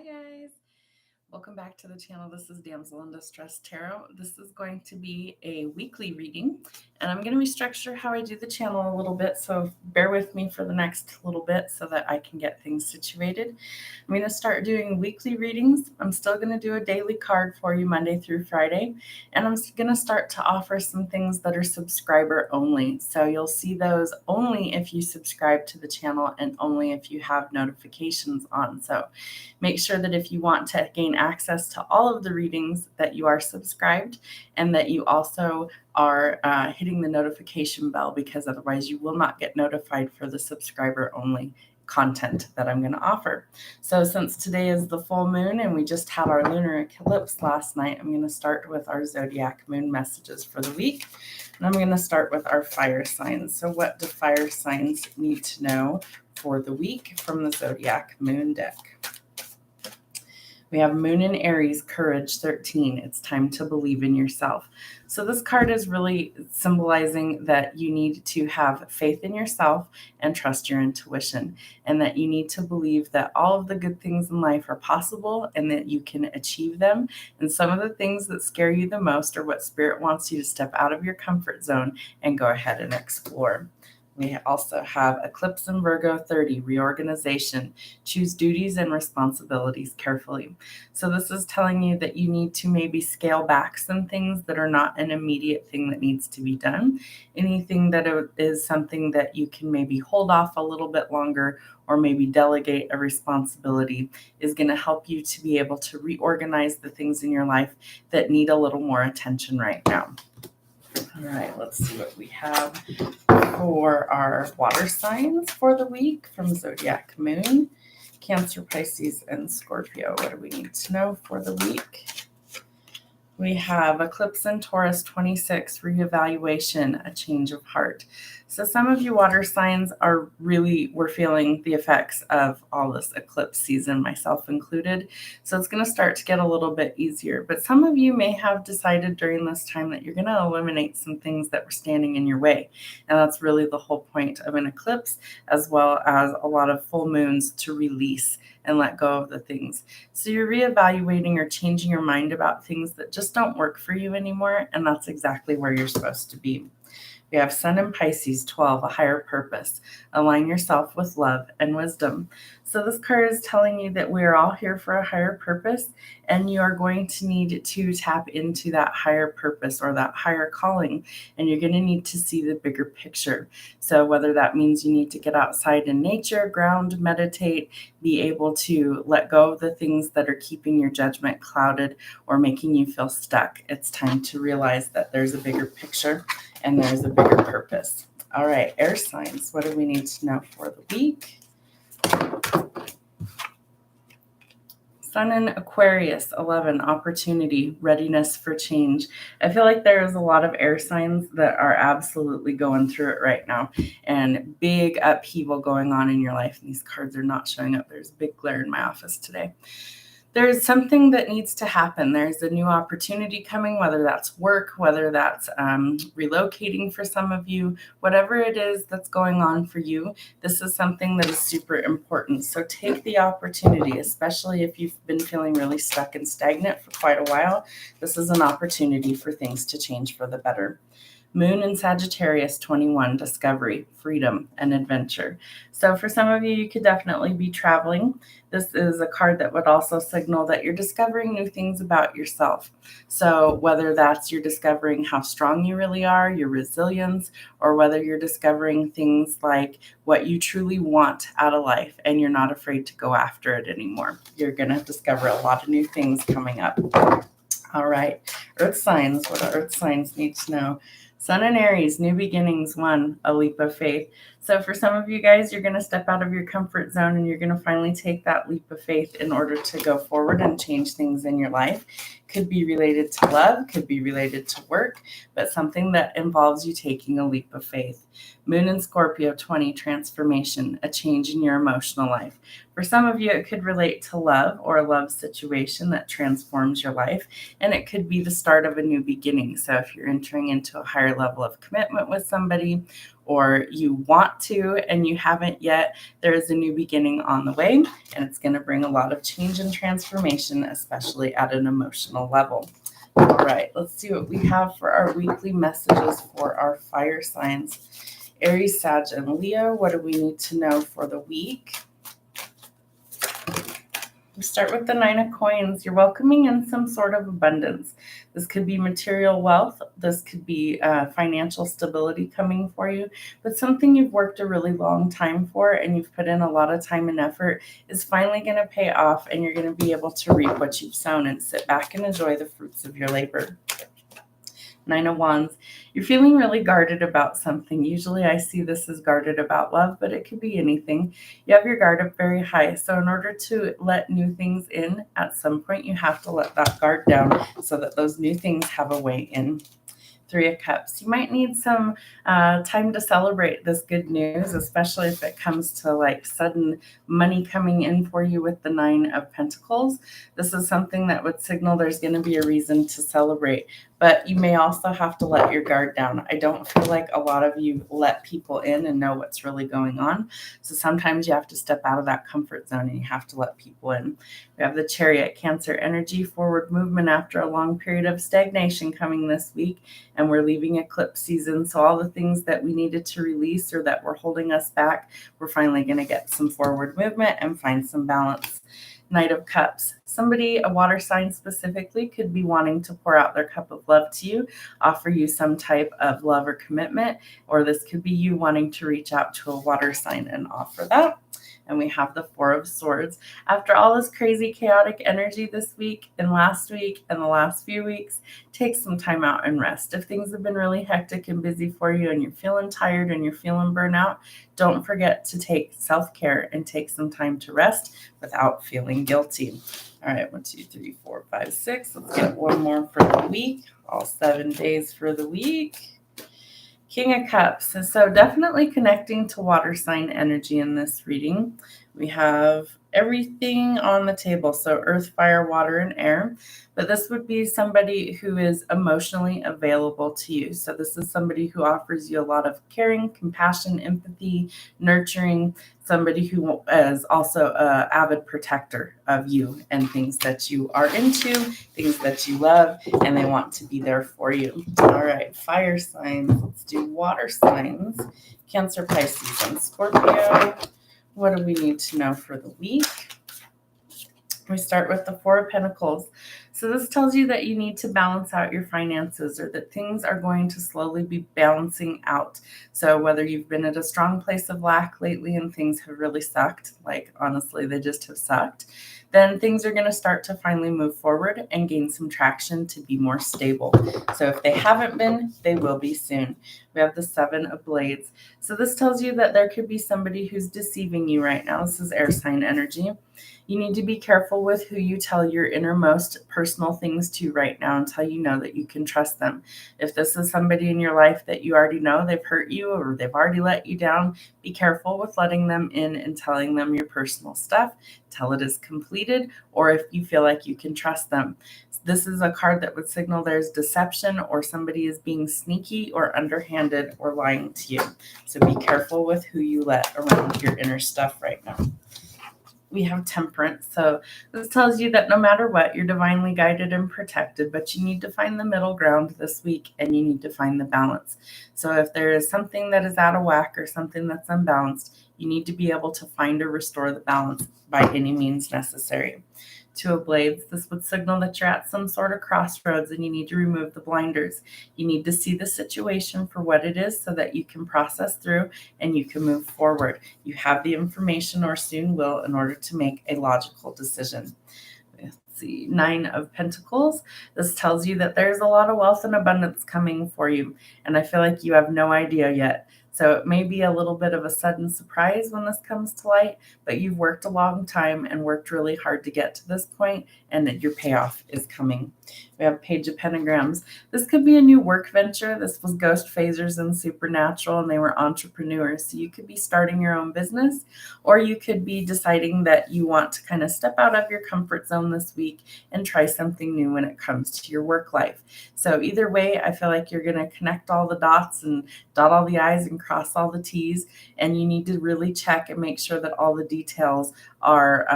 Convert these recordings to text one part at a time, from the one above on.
guys. Welcome back to the channel. This is Damsel in Distress Tarot. This is going to be a weekly reading, and I'm going to restructure how I do the channel a little bit, so bear with me for the next little bit so that I can get things situated. I'm going to start doing weekly readings. I'm still going to do a daily card for you Monday through Friday, and I'm going to start to offer some things that are subscriber only. So you'll see those only if you subscribe to the channel and only if you have notifications on. So make sure that if you want to gain access to all of the readings that you are subscribed and that you also are hitting the notification bell, because otherwise you will not get notified for the subscriber only content that I'm going to offer. So since today is the full moon and we just had our lunar eclipse last night, I'm going to start with our zodiac moon messages for the week. And I'm going to start with our fire signs. So what do fire signs need to know for the week from the zodiac moon deck? We have Moon in Aries, Courage 13. It's time to believe in yourself. So this card is really symbolizing that you need to have faith in yourself and trust your intuition, and that you need to believe that all of the good things in life are possible and that you can achieve them. And some of the things that scare you the most are what Spirit wants you to step out of your comfort zone and go ahead and explore. We also have Eclipse in Virgo 30, reorganization. Choose duties and responsibilities carefully. So this is telling you that you need to maybe scale back some things that are not an immediate thing that needs to be done. Anything that is something that you can maybe hold off a little bit longer or maybe delegate a responsibility is going to help you to be able to reorganize the things in your life that need a little more attention right now. All right, let's see what we have for our water signs for the week from Zodiac Moon, Cancer, Pisces, and Scorpio. What do we need to know for the week? We have Eclipse in Taurus 26, reevaluation, a change of heart. So some of you water signs we're feeling the effects of all this eclipse season, myself included. So it's going to start to get a little bit easier. But some of you may have decided during this time that you're going to eliminate some things that were standing in your way. And that's really the whole point of an eclipse, as well as a lot of full moons, to release and let go of the things. So you're reevaluating or changing your mind about things that just don't work for you anymore, and that's exactly where you're supposed to be. We have Sun in Pisces 12, a higher purpose. Align yourself with love and wisdom. So this card is telling you that we're all here for a higher purpose, and you are going to need to tap into that higher purpose or that higher calling, and you're going to need to see the bigger picture. So whether that means you need to get outside in nature, ground, meditate, be able to let go of the things that are keeping your judgment clouded or making you feel stuck, it's time to realize that there's a bigger picture and there's a bigger purpose. All right, air signs. What do we need to know for the week? Sun in Aquarius 11, opportunity, readiness for change. I feel like there's a lot of air signs that are absolutely going through it right now, and big upheaval going on in your life. And these cards are not showing up. There's a big glare in my office today. There's something that needs to happen. There's a new opportunity coming, whether that's work, whether that's relocating for some of you, whatever it is that's going on for you. This is something that is super important. So take the opportunity, especially if you've been feeling really stuck and stagnant for quite a while. This is an opportunity for things to change for the better. Moon in Sagittarius 21, discovery, freedom, and adventure. So for some of you, you could definitely be traveling. This is a card that would also signal that you're discovering new things about yourself. So whether that's you're discovering how strong you really are, your resilience, or whether you're discovering things like what you truly want out of life and you're not afraid to go after it anymore. You're going to discover a lot of new things coming up. All right, earth signs. What do earth signs need to know? Sun in Aries, new beginnings, 1, a leap of faith. So for some of you guys, you're going to step out of your comfort zone and you're going to finally take that leap of faith in order to go forward and change things in your life. Could be related to love, could be related to work, but something that involves you taking a leap of faith. Moon in Scorpio 20, transformation, a change in your emotional life. For some of you, it could relate to love or a love situation that transforms your life, and it could be the start of a new beginning. So if you're entering into a higher level of commitment with somebody, or you want to and you haven't yet, there is a new beginning on the way, and it's going to bring a lot of change and transformation, especially at an emotional level. All right, let's see what we have for our weekly messages for our fire signs. Aries, Sag, and Leo, what do we need to know for the week? We start with the 9 of Coins. You're welcoming in some sort of abundance. This could be material wealth. This could be financial stability coming for you. But something you've worked a really long time for and you've put in a lot of time and effort is finally going to pay off, and you're going to be able to reap what you've sown and sit back and enjoy the fruits of your labor. 9 of Wands, you're feeling really guarded about something. Usually I see this as guarded about love, but it could be anything. You have your guard up very high. So in order to let new things in, at some point you have to let that guard down so that those new things have a way in. 3 of Cups. You might need some time to celebrate this good news, especially if it comes to like sudden money coming in for you with the 9 of Pentacles. This is something that would signal there's going to be a reason to celebrate, but you may also have to let your guard down. I don't feel like a lot of you let people in and know what's really going on. So sometimes you have to step out of that comfort zone and you have to let people in. We have the Chariot, Cancer energy, forward movement after a long period of stagnation coming this week. And we're leaving eclipse season. So all the things that we needed to release or that were holding us back, we're finally going to get some forward movement and find some balance. Knight of Cups. Somebody, a water sign specifically, could be wanting to pour out their cup of love to you, offer you some type of love or commitment, or this could be you wanting to reach out to a water sign and offer that. And we have the 4 of Swords. After all this crazy, chaotic energy this week and last week and the last few weeks, take some time out and rest. If things have been really hectic and busy for you and you're feeling tired and you're feeling burnout, don't forget to take self-care and take some time to rest without feeling guilty. All right, 1, 2, 3, 4, 5, 6. Let's get one more for the week. All 7 days for the week. King of Cups. So definitely connecting to water sign energy in this reading. We have everything on the table. So earth, fire, water, and air. But this would be somebody who is emotionally available to you. So this is somebody who offers you a lot of caring, compassion, empathy, nurturing, somebody who is also an avid protector of you and things that you are into, things that you love, and they want to be there for you. All right, fire signs. Let's do water signs. Cancer, Pisces, and Scorpio. What do we need to know for the week? We start with the 4 of Pentacles. So this tells you that you need to balance out your finances, or that things are going to slowly be balancing out. So whether you've been at a strong place of lack lately and things have really sucked, like honestly, they just have sucked, then things are going to start to finally move forward and gain some traction to be more stable. So if they haven't been, they will be soon. We have the 7 of Blades. So this tells you that there could be somebody who's deceiving you right now. This is air sign energy. You need to be careful with who you tell your innermost personal things to right now until you know that you can trust them. If this is somebody in your life that you already know they've hurt you or they've already let you down, be careful with letting them in and telling them your personal stuff till it is completed, or if you feel like you can trust them. This is a card that would signal there's deception, or somebody is being sneaky or underhanded or lying to you. So be careful with who you let around your inner stuff right now. We have Temperance. So this tells you that no matter what, you're divinely guided and protected, but you need to find the middle ground this week and you need to find the balance. So if there is something that is out of whack or something that's unbalanced, you need to be able to find or restore the balance by any means necessary. 2 of Blades, this would signal that you're at some sort of crossroads and you need to remove the blinders. You need to see the situation for what it is so that you can process through and you can move forward. You have the information, or soon will, in order to make a logical decision. Let's see, 9 of Pentacles. This tells you that there's a lot of wealth and abundance coming for you, and I feel like you have no idea yet. So it may be a little bit of a sudden surprise when this comes to light, but you've worked a long time and worked really hard to get to this point, and that your payoff is coming. We have Page of Pentagrams. This could be a new work venture. This was Ghost Phasers and Supernatural, and they were entrepreneurs. So you could be starting your own business, or you could be deciding that you want to kind of step out of your comfort zone this week and try something new when it comes to your work life. So either way, I feel like you're going to connect all the dots and dot all the I's and cross all the T's, and you need to really check and make sure that all the details are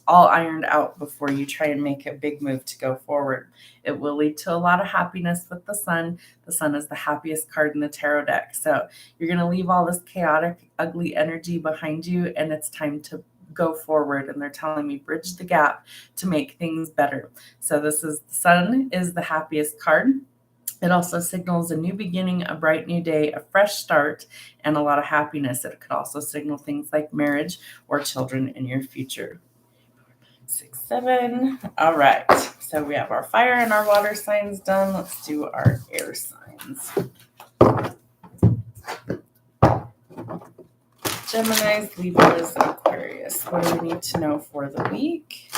all ironed out before you try and make a big move to go forward. It will lead to a lot of happiness with the Sun. The Sun is the happiest card in the tarot deck. So you're going to leave all this chaotic, ugly energy behind you, and it's time to go forward. And they're telling me bridge the gap to make things better. So this is the Sun is the happiest card. It also signals a new beginning, a bright new day, a fresh start, and a lot of happiness. It could also signal things like marriage or children in your future. 6, 7. All right. So we have our fire and our water signs done. Let's do our air signs. Geminis, Libras, and Aquarius. What do we need to know for the week?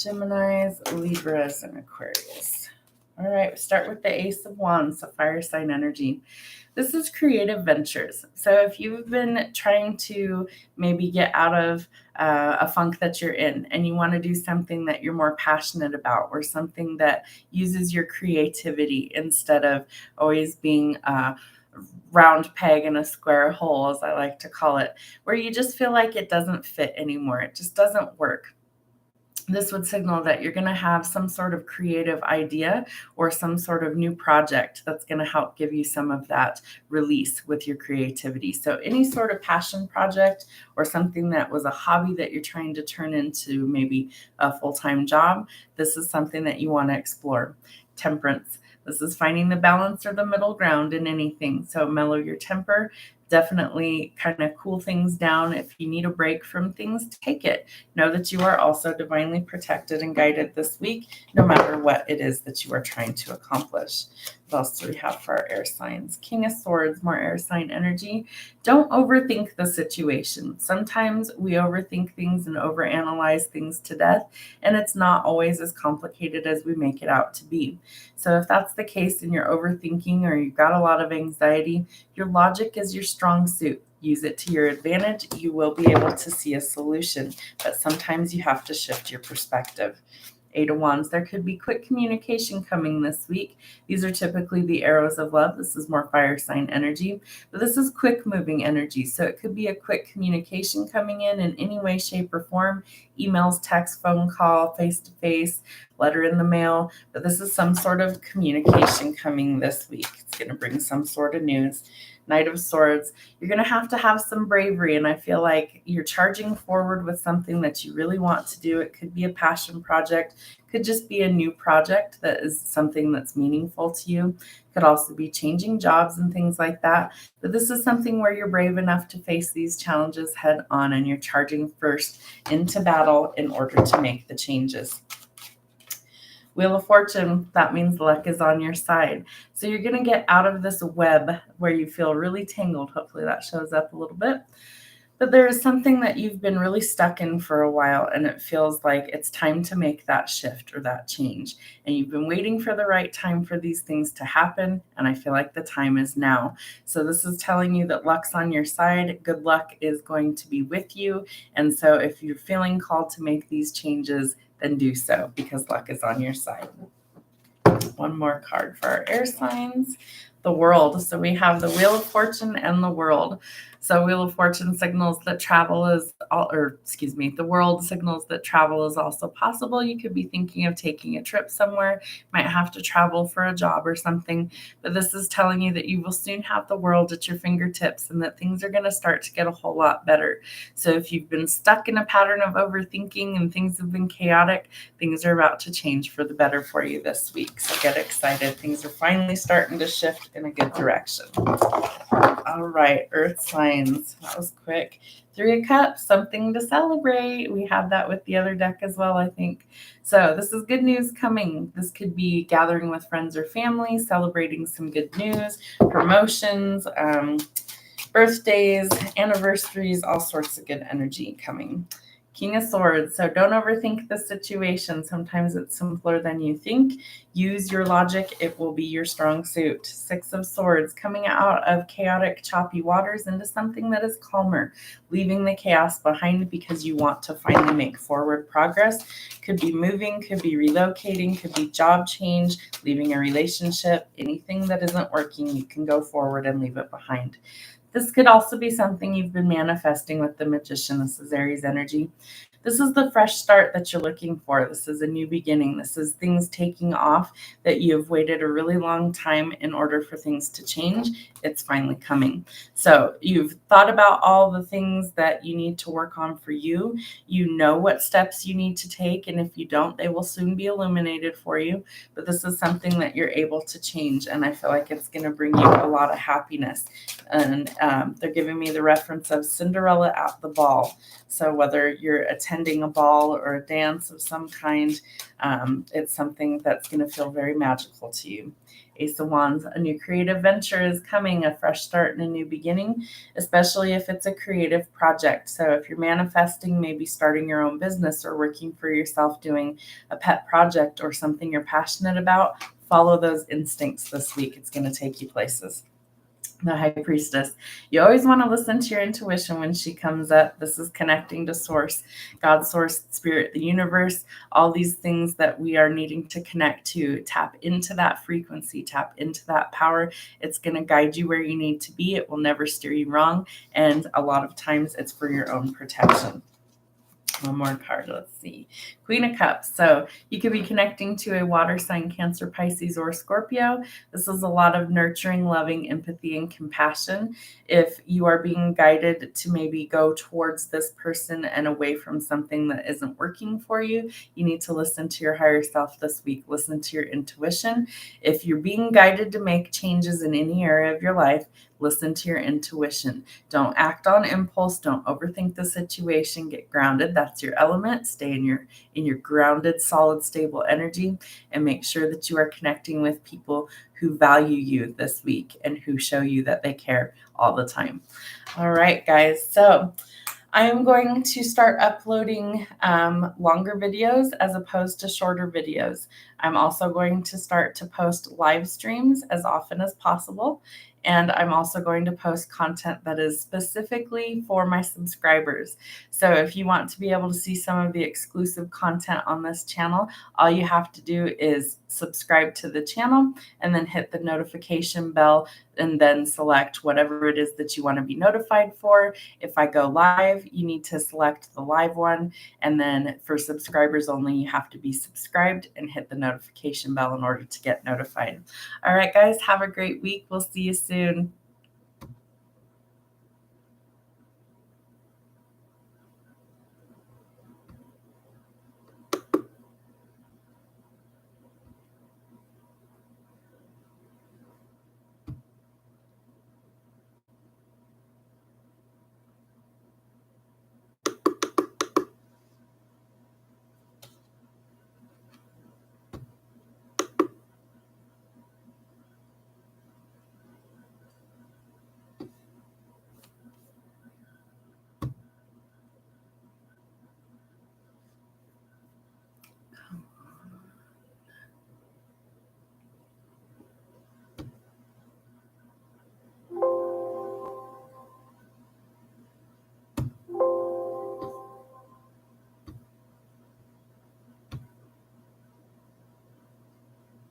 Geminis, Libras, and Aquarius. All right, we start with the Ace of Wands, so fire sign energy. This is creative ventures. So if you've been trying to maybe get out of a funk that you're in and you want to do something that you're more passionate about, or something that uses your creativity instead of always being a round peg in a square hole, as I like to call it, where you just feel like it doesn't fit anymore. It just doesn't work. This would signal that you're going to have some sort of creative idea or some sort of new project that's going to help give you some of that release with your creativity. So any sort of passion project or something that was a hobby that you're trying to turn into maybe a full-time job, this is something that you want to explore. Temperance. This is finding the balance or the middle ground in anything. So mellow your temper. Definitely kind of cool things down. If you need a break from things, take it. Know that you are also divinely protected and guided this week, no matter what it is that you are trying to accomplish. What else do we have for our air signs? King of Swords, more air sign energy. Don't overthink the situation. Sometimes we overthink things and overanalyze things to death, and it's not always as complicated as we make it out to be. So if that's the case and you're overthinking or you've got a lot of anxiety, your logic is your strong suit. Use it to your advantage. You will be able to see a solution, but sometimes you have to shift your perspective. 8 of Wands, there could be quick communication coming this week. These are typically the arrows of love. This is more fire sign energy, but this is quick moving energy. So it could be a quick communication coming in any way, shape, or form. Emails, text, phone call, face-to-face, letter in the mail. But this is some sort of communication coming this week. It's going to bring some sort of news. Knight of Swords, you're going to have some bravery, and I feel like you're charging forward with something that you really want to do. It could be a passion project, could just be a new project that is something that's meaningful to you. Could also be changing jobs and things like that. But this is something where you're brave enough to face these challenges head on, and you're charging first into battle in order to make the changes. Wheel of Fortune, that means luck is on your side. So you're going to get out of this web where you feel really tangled. Hopefully that shows up a little bit. But there is something that you've been really stuck in for a while, and it feels like it's time to make that shift or that change. And you've been waiting for the right time for these things to happen, and I feel like the time is now. So this is telling you that luck's on your side. Good luck is going to be with you. And so if you're feeling called to make these changes, then do so, because luck is on your side. One more card for our air signs. The World. So we have the Wheel of Fortune and the World. So Wheel of Fortune signals that travel is, the World signals that travel is also possible. You could be thinking of taking a trip somewhere, might have to travel for a job or something, but this is telling you that you will soon have the world at your fingertips and that things are going to start to get a whole lot better. So if you've been stuck in a pattern of overthinking and things have been chaotic, things are about to change for the better for you this week. So get excited. Things are finally starting to shift in a good direction. All right, Earth signs. That was quick. 3 of Cups, something to celebrate. We had that with the other deck as well, I think. So this is good news coming. This could be gathering with friends or family, celebrating some good news, promotions, birthdays, anniversaries, all sorts of good energy coming. King of Swords. So don't overthink the situation. Sometimes it's simpler than you think. Use your logic. It will be your strong suit. Six of Swords, coming out of chaotic, choppy waters into something that is calmer, leaving the chaos behind because you want to finally make forward progress. Could be moving, could be relocating, could be job change, leaving a relationship. Anything that isn't working, you can go forward and leave it behind. This could also be something you've been manifesting with the Magician. This is Aries energy. This is the fresh start that you're looking for. This is a new beginning. This is things taking off that you have waited a really long time in order for things to change. It's finally coming. So you've thought about all the things that you need to work on for you. You know what steps you need to take. And if you don't, they will soon be illuminated for you. But this is something that you're able to change. And I feel like it's going to bring you a lot of happiness. And they're giving me the reference of Cinderella at the ball. So whether you're attending a ball or a dance of some kind, it's something that's going to feel very magical to you. Ace of Wands, a new creative venture is coming, a fresh start and a new beginning, especially if it's a creative project. So if you're manifesting, maybe starting your own business or working for yourself, doing a pet project or something you're passionate about, follow those instincts this week. It's going to take you places. The High Priestess. You always want to listen to your intuition when she comes up. This is connecting to source, God, source, spirit, the universe, all these things that we are needing to connect to. Tap into that frequency, tap into that power. It's going to guide you where you need to be. It will never steer you wrong. And a lot of times it's for your own protection. One more card. Let's see. Queen of Cups. So you could be connecting to a water sign, Cancer, Pisces, or Scorpio. This is a lot of nurturing, loving, empathy, and compassion. If you are being guided to maybe go towards this person and away from something that isn't working for you, you need to listen to your higher self this week. Listen to your intuition. If you're being guided to make changes in any area of your life, listen to your intuition. Don't act on impulse. Don't overthink the situation. Get grounded. That's your element. Stay in your grounded, solid, stable energy, and make sure that you are connecting with people who value you this week and who show you that they care all the time. All right, guys. So I am going to start uploading longer videos as opposed to shorter videos. I'm also going to start to post live streams as often as possible. And I'm also going to post content that is specifically for my subscribers. So if you want to be able to see some of the exclusive content on this channel, all you have to do is subscribe to the channel and then hit the notification bell and then select whatever it is that you want to be notified for. If I go live, you need to select the live one. And then for subscribers only, you have to be subscribed and hit the notification bell in order to get notified. All right, guys, have a great week. We'll see you soon.